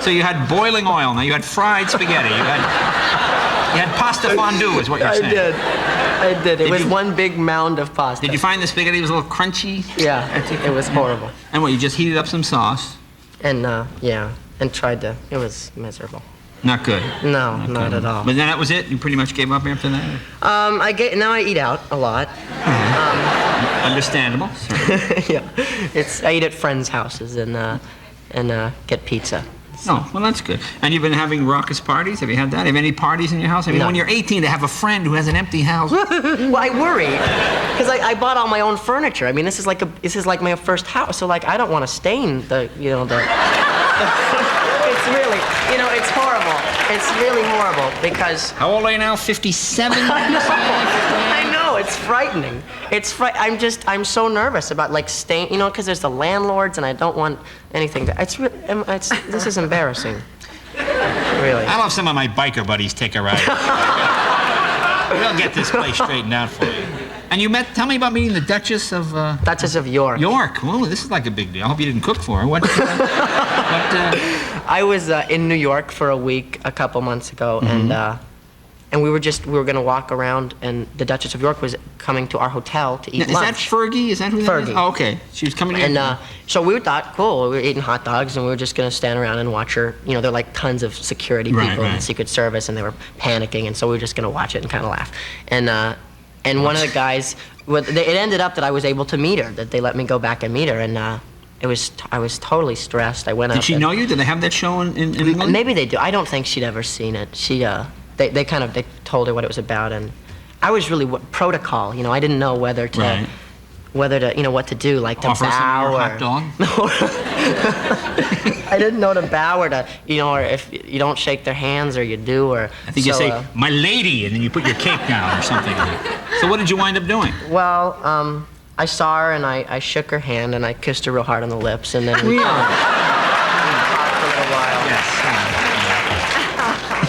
So you had boiling oil. Now you had fried spaghetti. You had pasta fondue, is what you're saying. I did. It was one big mound of pasta. Did you find the spaghetti was a little crunchy? Yeah, it was horrible. And what, you just heated up some sauce? And and tried to. It was miserable. Not good. No, not at all. But then that was it. You pretty much gave up after that. Now I eat out a lot. Understandable. Yeah, I eat at friends' houses and get pizza. Oh, well, that's good. And you've been having raucous parties? Have you had that? Have any parties in your house? I mean, No. when you're 18, to have a friend who has an empty house. Well, I worry because I bought all my own furniture. I mean, this is like my first house, so like I don't want to stain the. It's really, it's horrible. It's really horrible because. How old are you now? 57. I know. It's frightening. I'm so nervous about like stain. Because there's the landlords, and I don't want anything to. This is embarrassing. Really. I'll have some of my biker buddies take a ride. We'll get this place straightened out for you. And tell me about meeting the Duchess of... Duchess of York. York. Well, this is like a big deal. I hope you didn't cook for her. What I was in New York for a week a couple months ago, and we were going to walk around, and the Duchess of York was coming to our hotel to eat lunch. Is that Fergie? Is that who that is? Fergie. Oh, okay. She was coming in. And so we thought, cool, we were eating hot dogs, and we were just going to stand around and watch her. There are like tons of security people in the Secret Service, and they were panicking, and so we were just going to watch it and kind of laugh. And one of the guys, it ended up that I was able to meet her, that they let me go back and meet her, and I was totally stressed. I went up. Did she know you? Did they have that show in England? Maybe they do. I don't think she'd ever seen it. They told her what it was about, and I was really protocol. I didn't know whether to what to do, like to offer bow or or hot dog. I didn't know to bow or to or if you don't shake their hands or you do or. I think you say "my lady" and then you put your cape down or something. So what did you wind up doing? Well, I saw her and I shook her hand and I kissed her real hard on the lips and then we talked for a little while. Yes.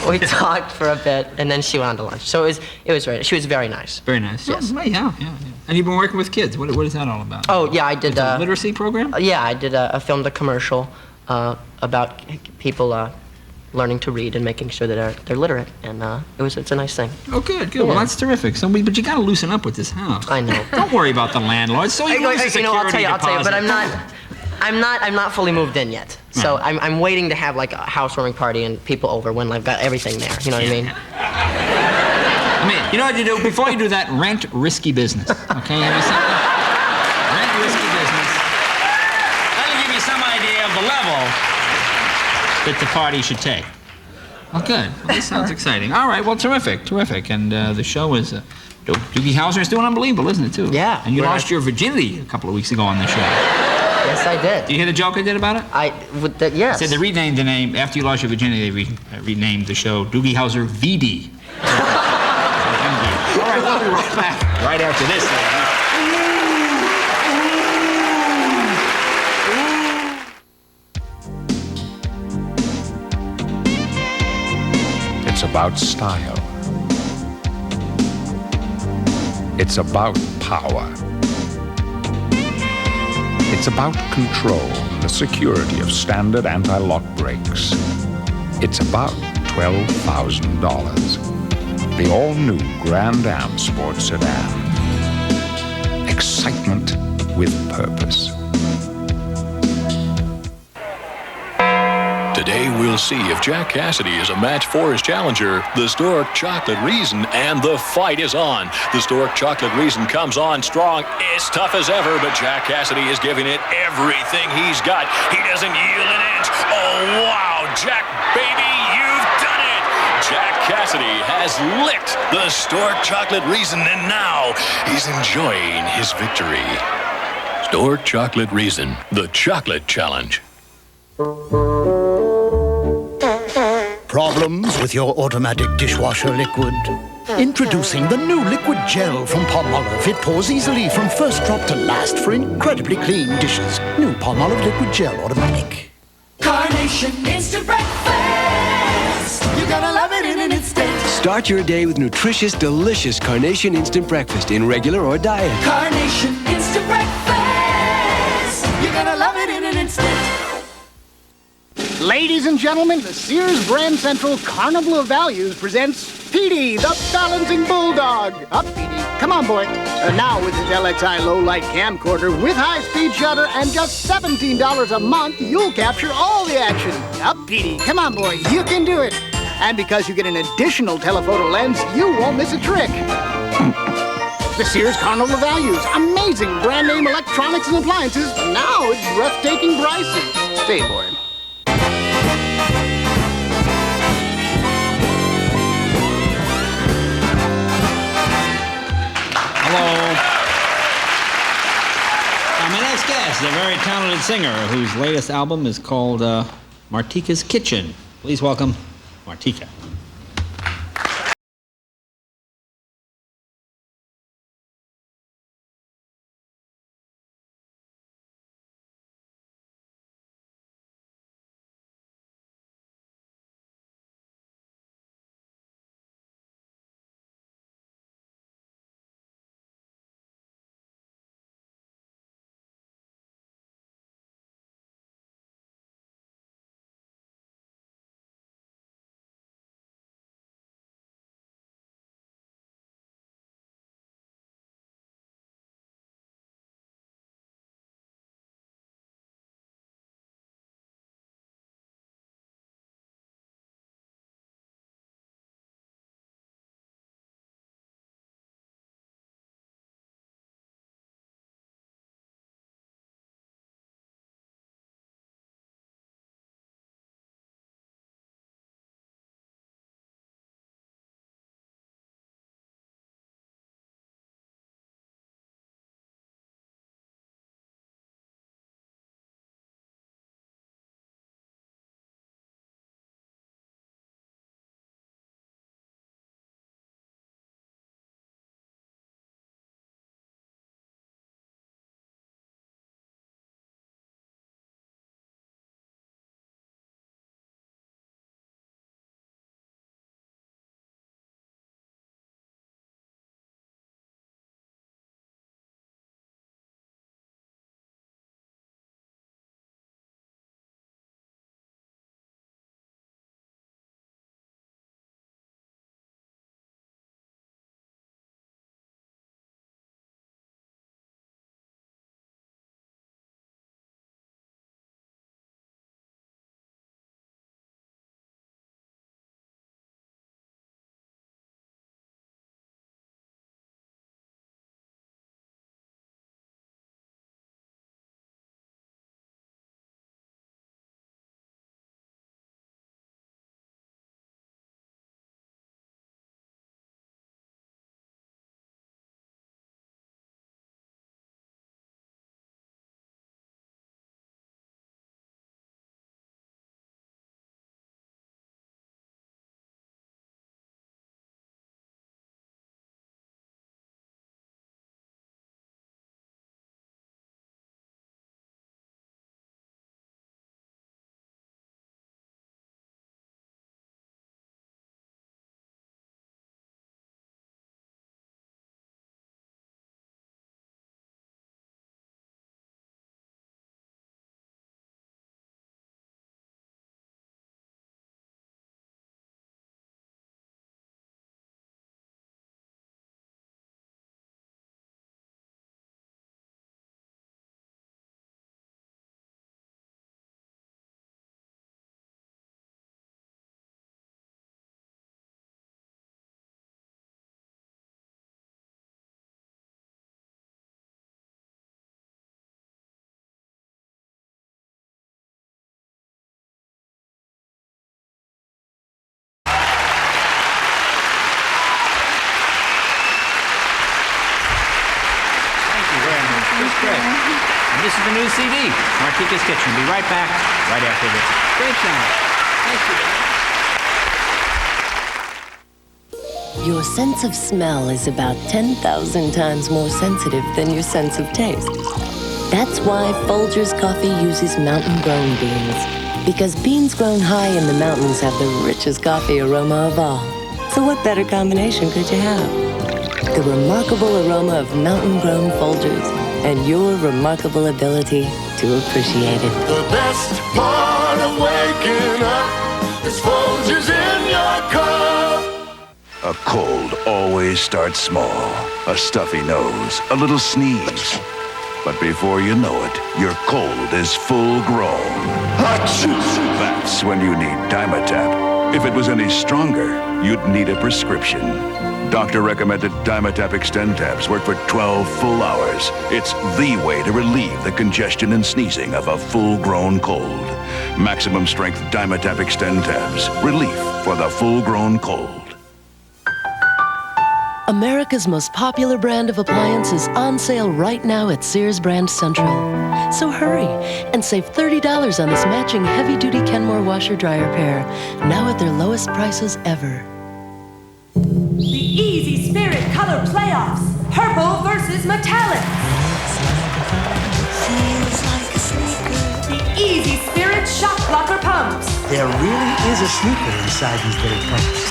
We talked for a bit and then she went on to lunch. So it was very. She was very nice. Very nice. Yes. Oh, yeah. And you've been working with kids. What is that all about? Oh yeah, I did a literacy program. Yeah, I did. I filmed a commercial about people learning to read and making sure that they're literate, and it's a nice thing. Oh, good. Yeah. Well, that's terrific. But you got to loosen up with this house. I know. Don't worry about the landlord. So you lose the security I'll tell you, but deposit. I'm not fully moved in yet. So I'm waiting to have like a housewarming party and people over when I've got everything there. You know what I mean? You know what you do? Before you do that, rent risky business. Okay? Have you seen that? Rent risky business. That'll give you some idea of the level that the party should take. Well, good. Well, this sounds exciting. All right. Well, terrific. And the show is... Doogie Howser is doing unbelievable, isn't it, too? Yeah. And you lost your virginity a couple of weeks ago on the show. Yes, I did. Did you hear the joke I did about it? Yes. Said they renamed the name, after you lost your virginity, they renamed the show Doogie Howser VD. All right, we'll be right back right after this. It's about style. It's about power. It's about control and the security of standard anti-lock brakes. It's about $12,000. The all-new Grand Am Sports Sedan. Excitement with purpose. Today we'll see if Jack Cassidy is a match for his challenger, the Stork Chocolate Reason, and the fight is on. The Stork Chocolate Reason comes on strong. It's tough as ever, but Jack Cassidy is giving it everything he's got. He doesn't yield an inch. Oh, wow, Jack, baby, you've done it! Cassidy has licked the Stork Chocolate Raisin, and now he's enjoying his victory. Stork Chocolate Raisin, the chocolate challenge. Problems with your automatic dishwasher liquid? Introducing the new liquid gel from Palmolive. It pours easily from first drop to last for incredibly clean dishes. New Palmolive liquid gel automatic. Carnation Instant Breakfast. You're gonna love it in an instant. Start your day with nutritious, delicious Carnation Instant Breakfast in regular or diet. Carnation Instant Breakfast. You're gonna love it in an instant. Ladies and gentlemen, the Sears Brand Central Carnival of Values presents Petey, the Balancing Bulldog. Up, Petey. Come on, boy. Now with his LXI low-light camcorder with high-speed shutter and just $17 a month, you'll capture all the action. Up, Petey. Come on, boy. You can do it. And because you get an additional telephoto lens, you won't miss a trick. The Sears Carnival of Values. Amazing brand name electronics and appliances. Now it's breathtaking prices. Stay, boy. Hello. My next guest is a very talented singer whose latest album is called Martika's Kitchen. Please welcome Martika. great. And this is the new CD, Martika's Kitchen. Be right back right after this. Great job. Thank you. Your sense of smell is about 10,000 times more sensitive than your sense of taste. That's why Folgers Coffee uses mountain-grown beans. Because beans grown high in the mountains have the richest coffee aroma of all. So what better combination could you have? The remarkable aroma of mountain-grown Folgers and your remarkable ability to appreciate it. The best part of waking up is Folgers in your cup. A cold always starts small. A stuffy nose, a little sneeze. But before you know it, your cold is full grown. Achoo! That's when you need Dimetap. If it was any stronger, you'd need a prescription. Doctor-recommended Dimetap Extend tabs work for 12 full hours. It's the way to relieve the congestion and sneezing of a full-grown cold. Maximum strength Dimetap Extend tabs. Relief for the full-grown cold. America's most popular brand of appliances on sale right now at Sears Brand Central. So hurry and save $30 on this matching heavy-duty Kenmore washer-dryer pair, now at their lowest prices ever. The Easy Spirit Color Playoffs. Purple versus metallic. The Easy Spirit Shock Blocker Pumps. There really is a sneaker inside these little pumps.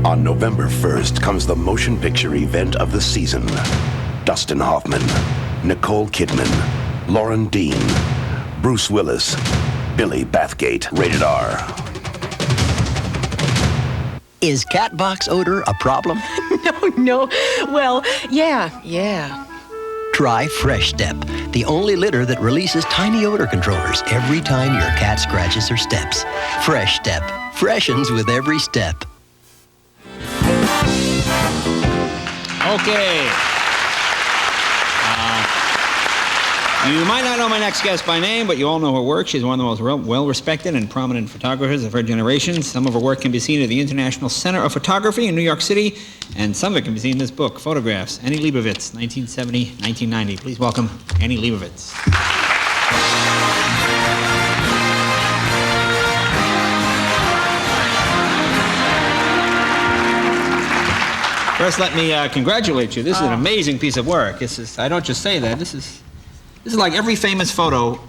On November 1st comes the motion picture event of the season. Dustin Hoffman, Nicole Kidman, Lauren Dean, Bruce Willis, Billy Bathgate, rated R. Is cat box odor a problem? No. Well, yeah. Try Fresh Step, the only litter that releases tiny odor controllers every time your cat scratches or steps. Fresh Step, freshens with every step. Okay. You might not know my next guest by name, but you all know her work. She's one of the most well-respected and prominent photographers of her generation. Some of her work can be seen at the International Center of Photography in New York City, and some of it can be seen in this book, Photographs, Annie Leibowitz, 1970-1990. Please welcome Annie Leibowitz. First, let me congratulate you. This is an amazing piece of work. I don't just say that. This is like every famous photo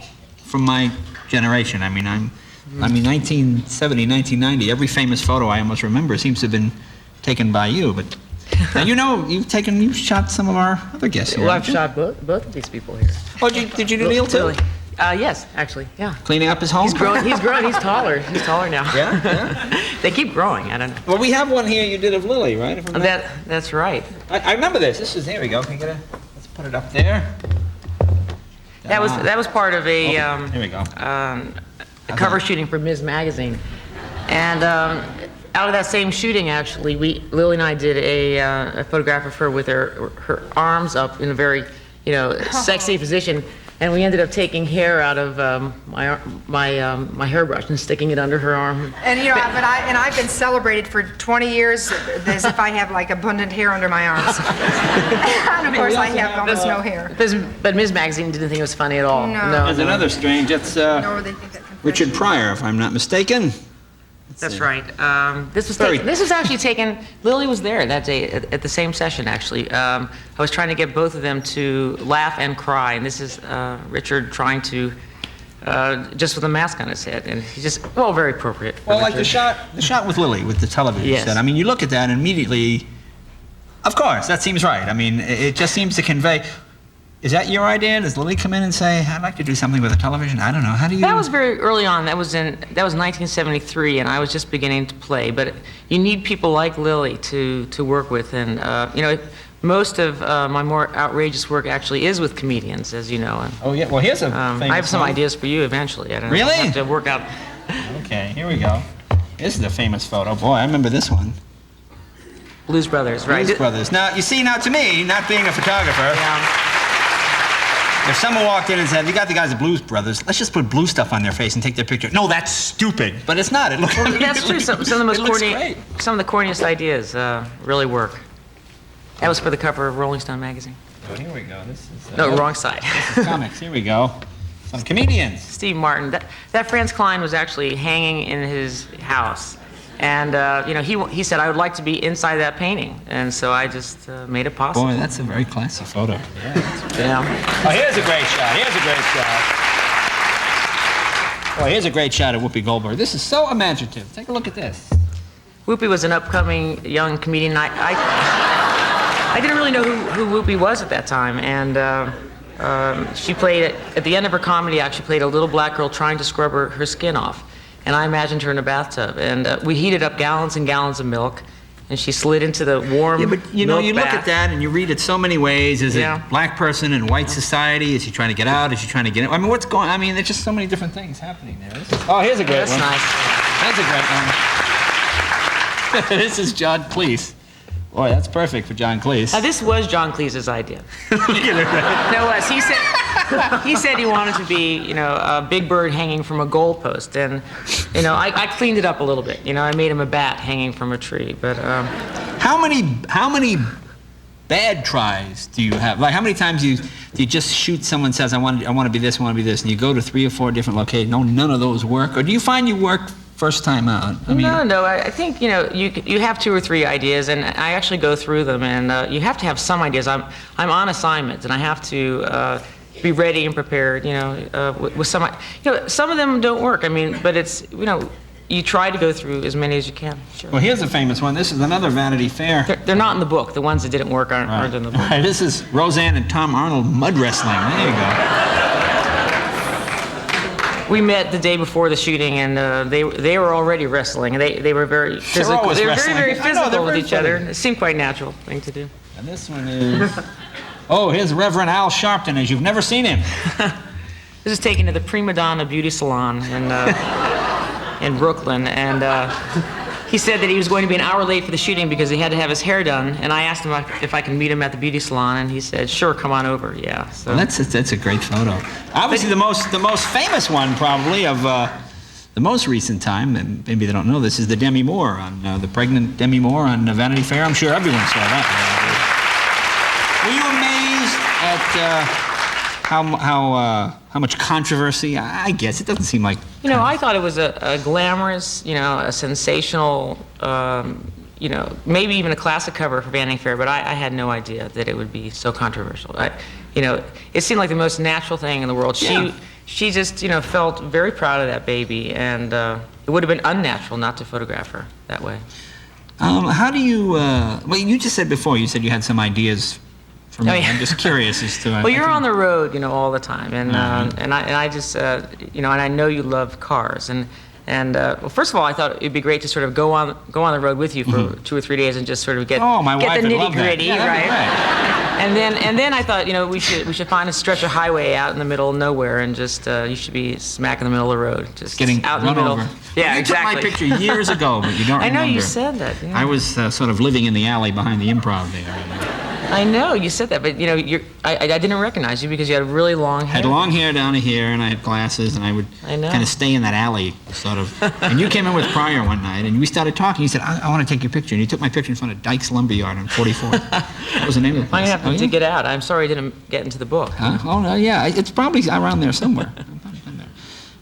from my generation. I mean, 1970, 1990, every famous photo I almost remember seems to have been taken by you. But now, you've shot some of our other guests here. Well, I've shot both of these people here. Oh, did you do Neil too? Yes, actually, yeah. Cleaning up his home? He's grown, he's taller. He's taller now. Yeah? They keep growing, I don't know. Well, we have one here you did of Lily, right? That's right. I remember this. Here we go. Let's put it up there. That was part of a, here we go. A cover shooting for Ms. Magazine. And out of that same shooting, actually, Lily and I did a photograph of her with her arms up in a very, sexy position. And we ended up taking hair out of my hairbrush and sticking it under her arm. And I've been celebrated for 20 years as if I have like abundant hair under my arms. And of course I have almost no hair. But Ms. Magazine didn't think it was funny at all. No. There's another strange. It's Richard Pryor, if I'm not mistaken. That's right. This was actually taken. Lily was there that day at the same session. Actually, I was trying to get both of them to laugh and cry, and this is Richard trying to just with a mask on his head, and he just very appropriate. Well, like the shot with Lily with the television set. I mean, you look at that and immediately, of course, that seems right. I mean, it just seems to convey. Is that your idea? Does Lily come in and say, "I'd like to do something with a television"? I don't know. How do you? That was very early on. That was 1973, and I was just beginning to play. But you need people like Lily to work with, and most of my more outrageous work actually is with comedians, as you know. And, oh yeah. Well, here's a. I have some ideas for you eventually. I don't know. Really? I have to work out. Okay, here we go. This is a famous photo. Boy, I remember this one. Blues Brothers, right? Blues Brothers. Now, you see, to me, not being a photographer. Yeah. If someone walked in and said, "You got the guys at Blues Brothers, let's just put blue stuff on their face and take their picture." No, that's stupid. But it's not. It looks. That's true. Some of the most corniest ideas really work. That was for the cover of Rolling Stone magazine. Oh, here we go. This is... No, wrong side. This is comics. Here we go. Some comedians. Steve Martin. That Franz Klein was actually hanging in his house. And, you know, he said, I would like to be inside that painting. And so I just made it possible. Boy, that's a very classy photo. Yeah. Oh, here's a great shot. Here's a great shot. Boy, here's a great shot of Whoopi Goldberg. This is so imaginative. Take a look at this. Whoopi was an upcoming young comedian. I didn't really know who Whoopi was at that time. And she played, at the end of her comedy act, she played a little black girl trying to scrub her skin off. And I imagined her in a bathtub. And we heated up gallons and gallons of milk. And she slid into the warm but you know, you bath. look at that and you read it so many ways. Is it black person in white society? Is she trying to get out? Is she trying to get in? I mean, what's going on? I mean, there's just so many different things happening there. Oh, here's a great one. That's nice. That's a great one. This is John Cleese. Boy, that's perfect for John Cleese. Now, this was John Cleese's idea. Look at it. No, it was. He said he wanted to be, you know, a big bird hanging from a goalpost. And, you know, I cleaned it up a little bit. You know, I made him a bat hanging from a tree. But how many bad tries do you have? Like, how many times do you just shoot someone says, I want to be this, I want to be this, and you go to 3 or 4 different locations? No, none of those work. Or do you find you work first time out? I mean, no. I think, you know, you have 2 or 3 ideas, and I actually go through them, and you have to have some ideas. I'm on assignment, and I have to be ready and prepared. You know, with some, you know, some of them don't work. I mean, but it's, you know, you try to go through as many as you can. Sure. Well, here's a famous one. This is another Vanity Fair. They're not in the book. The ones that didn't work aren't in the book. Right. This is Roseanne and Tom Arnold mud wrestling. There you go. We met the day before the shooting, and they were already wrestling. And they were very physical. They were very physical with each other. It seemed quite natural thing to do. And this one is, oh, here's Reverend Al Sharpton, as you've never seen him. This is taken to the Prima Donna Beauty Salon in Brooklyn, and he said that he was going to be an hour late for the shooting because he had to have his hair done. And I asked him if I can meet him at the beauty salon, and he said, "Sure, come on over." Yeah. So. Well, that's a great photo. Obviously, the most famous one probably of the most recent time, and maybe they don't know this, is the Demi Moore on the pregnant Demi Moore on Vanity Fair. I'm sure everyone saw that. Were you amazed at how much controversy? I guess it doesn't seem like. You know, I thought it was a glamorous, you know, a sensational, you know, maybe even a classic cover for Vanity Fair. But I had no idea that it would be so controversial. You know, it seemed like the most natural thing in the world. She just, you know, felt very proud of that baby, and it would have been unnatural not to photograph her that way. How do you? Well, you just said before. You said you had some ideas. For me. I'm just curious as to. Well, you're on the road, you know, all the time, and I just, you know, and I know you love cars, and well, first of all, I thought it'd be great to sort of go on the road with you for 2 or 3 days and just sort of get the nitty-gritty, right? And then I thought, you know, we should find a stretch of highway out in the middle of nowhere, and just you should be smack in the middle of the road, just getting out in the middle. Over. Yeah, you exactly. took my picture years ago, but you don't remember. I know you said that. Yeah. I was sort of living in the alley behind the Improv there. I know you said that, but you know, I didn't recognize you because you had really long hair. I had long hair down to here, and I had glasses, and I would kind of stay in that alley, sort of. And you came in with Pryor one night, and we started talking. You said, I want to take your picture. And you took my picture in front of Dyke's Lumberyard on 44th. What was the name of the place? I have to get out. I'm sorry I didn't get into the book. Huh? Oh, no, yeah. It's probably around there somewhere.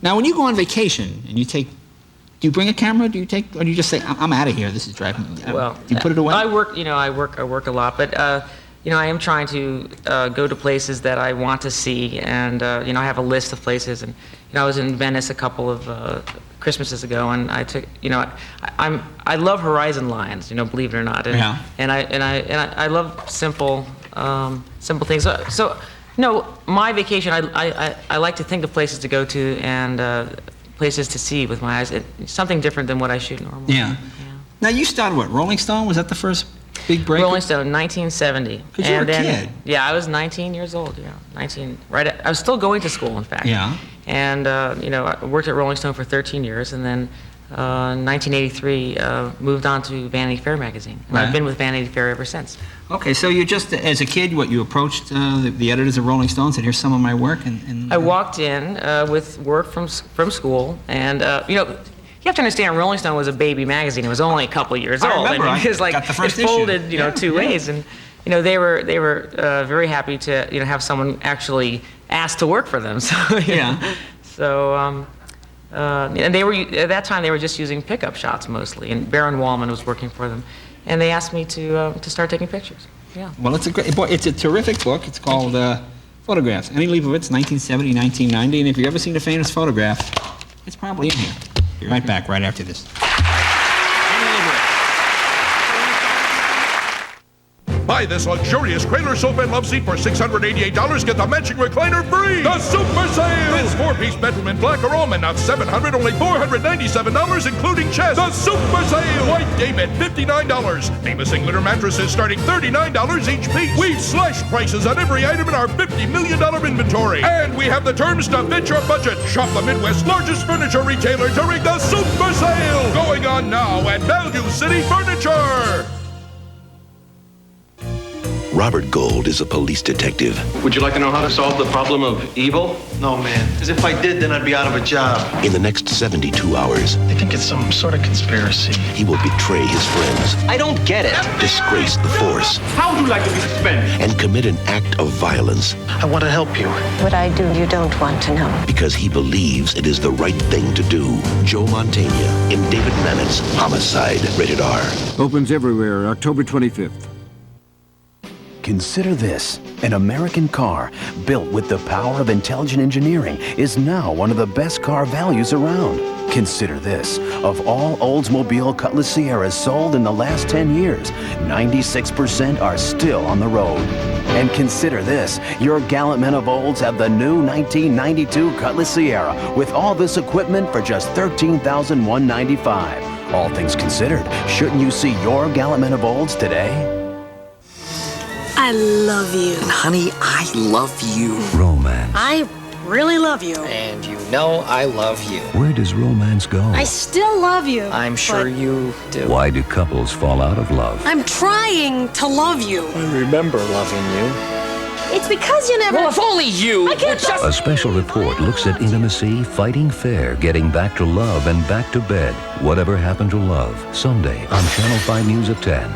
Now, when you go on vacation, and you take... Do you bring a camera? Do you take, or do you just say, "I'm out of here. This is driving me"? Well, do you put it away? I work. You know, I work a lot, but you know, I am trying to go to places that I want to see, and you know, I have a list of places. And you know, I was in Venice a couple of Christmases ago, and I took. You know, I love horizon lines. You know, believe it or not. And, yeah. And I love simple things. So no, my vacation. I like to think of places to go to and. Places to see with my eyes. It's something different than what I shoot normally. Yeah. Now you started what? Rolling Stone? Was that the first big break? Rolling Stone, 1970. Because you were a kid. Yeah, I was 19 years old. Yeah, 19. Right. I was still going to school, in fact. Yeah. And you know, I worked at Rolling Stone for 13 years, and then 1983 moved on to Vanity Fair magazine. And I've been with Vanity Fair ever since. Okay, so you just, as a kid, you approached the editors of Rolling Stone, said, "Here's some of my work," and I walked in with work from school, and you know, you have to understand, Rolling Stone was a baby magazine. It was only a couple of years old, remember, and it was like got the first it folded, issue. you know, two ways, and they were very happy to have someone actually ask to work for them. So and they were at that time they were just using pickup shots mostly, and Baron Wallman was working for them, and they asked me to start taking pictures. Yeah. Well, it's a terrific book. It's called Photographs. Annie Leibowitz, 1970, 1990, and if you've ever seen a famous photograph, it's probably in here. Be right back right after this. Buy this luxurious Crater sofa and love seat for $688. Get the matching recliner free. The Super Sale. This 4-piece bedroom in black or almond, not $700, only $497, including chest. The Super Sale. White game at $59. Famous Englander mattresses starting $39 each piece. We've slashed prices on every item in our $50 million inventory. And we have the terms to fit your budget. Shop the Midwest's largest furniture retailer during the Super Sale. Going on now at Value City Furniture. Robert Gold is a police detective. Would you like to know how to solve the problem of evil? No, man. Because if I did, then I'd be out of a job. In the next 72 hours, I think it's some sort of conspiracy. He will betray his friends. I don't get it. Disgrace the force. How would you like to be suspended? And commit an act of violence. I want to help you. What I do, you don't want to know. Because he believes it is the right thing to do. Joe Mantegna in David Mamet's Homicide. Rated R. Opens everywhere, October 25th. Consider this. An American car built with the power of intelligent engineering is now one of the best car values around. Consider this. Of all Oldsmobile Cutlass Sierras sold in the last 10 years, 96% are still on the road. And consider this. Your gallant men of Olds have the new 1992 Cutlass Sierra with all this equipment for just $13,195. All things considered, shouldn't you see your gallant men of Olds today? I love you. And honey, I love you. Romance. I really love you. And you know I love you. Where does romance go? I still love you. I'm sure you do. Why do couples fall out of love? I'm trying to love you. I remember loving you. It's because you never... Well, if only you... I can't just... A special report looks at intimacy, fighting fair, getting back to love, and back to bed. Whatever happened to love? Sunday on Channel 5 News at 10.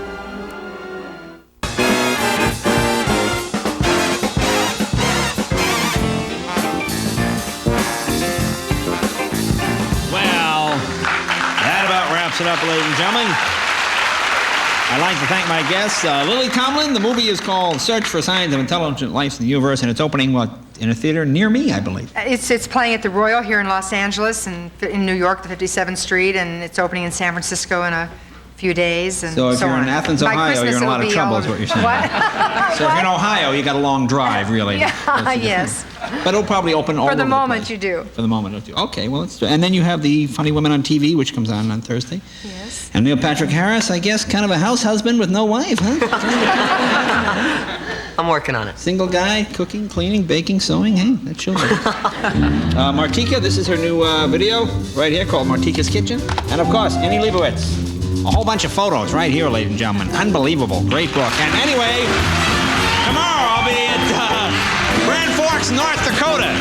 It up, ladies and gentlemen. I'd like to thank my guests, Lily Tomlin. The movie is called Search for Signs of Intelligent Life in the Universe, and it's opening, in a theater near me, I believe. It's playing at the Royal here in Los Angeles, and in New York, the 57th Street, and it's opening in San Francisco in a few days. And so if you're in Athens, Ohio, you're in a lot of trouble, is what you're saying. What? So if you're in Ohio, you got a long drive, really. Yeah, yes. But it'll probably open all over the place. For the moment, you do. For the moment, you do. Okay, well, and then you have the Funny Women on TV, which comes on Thursday. Yes. And Neil Patrick Harris, I guess, kind of a house husband with no wife, huh? I'm working on it. Single guy, cooking, cleaning, baking, sewing. Hey, that shows it. Martika, this is her new video right here called Martika's Kitchen. And, of course, Annie Leibowitz. A whole bunch of photos right here, ladies and gentlemen. Unbelievable. Great book. And anyway, tomorrow I'll be at Grand Forks, North Dakota.